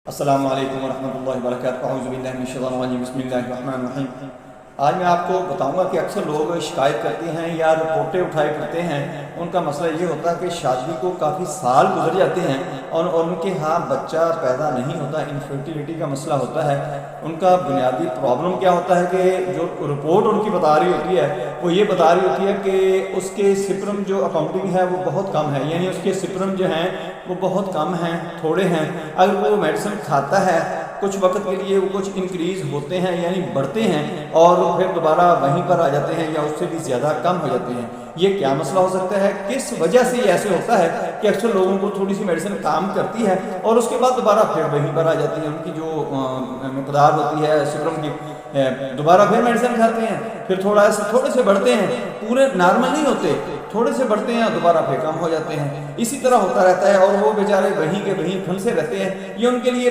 السلام علیکم ورحمۃ اللہ وبرکاتہ۔ اعوذ باللہ من الشیطان الرجیم، بسم اللہ الرحمن الرحیم۔ آج میں آپ کو بتاؤں گا کہ اکثر لوگ شکایت کرتے ہیں یا رپورٹیں اٹھائے کرتے ہیں، ان کا مسئلہ یہ ہوتا ہے کہ شادی کو کافی سال گزر جاتے ہیں اور ان کے ہاں بچہ پیدا نہیں ہوتا، انفرٹیلیٹی کا مسئلہ ہوتا ہے۔ ان کا بنیادی پرابلم کیا ہوتا ہے کہ جو رپورٹ ان کی بتا رہی ہوتی ہے وہ یہ بتا رہی ہوتی ہے کہ اس کے سپرم جو اکاؤنٹنگ ہے وہ بہت کم ہے، یعنی اس کے سپرم جو ہیں وہ بہت کم ہیں، تھوڑے ہیں۔ اگر وہ میڈیسن کھاتا ہے کچھ وقت کے لیے وہ کچھ انکریز ہوتے ہیں، یعنی بڑھتے ہیں اور پھر دوبارہ وہیں پر آ جاتے ہیں یا اس سے بھی زیادہ کم ہو جاتے ہیں۔ یہ کیا مسئلہ ہو سکتا ہے؟ کس وجہ سے یہ ایسے ہوتا ہے کہ اکثر لوگوں کو تھوڑی سی میڈیسن کام کرتی ہے اور اس کے بعد دوبارہ پھر وہیں پر آ جاتی ہے، ان کی جو مقدار ہوتی ہے سپرم کی، دوبارہ پھر میڈیسن کھاتے ہیں، پھر تھوڑے سے بڑھتے ہیں، پورے نارمل نہیں ہوتے، تھوڑے سے بڑھتے ہیں دوبارہ پھر کم ہو جاتے ہیں۔ اسی طرح ہوتا رہتا ہے اور وہ بیچارے وہیں کے وہیں پھنسے رہتے ہیں۔ یہ ان کے لیے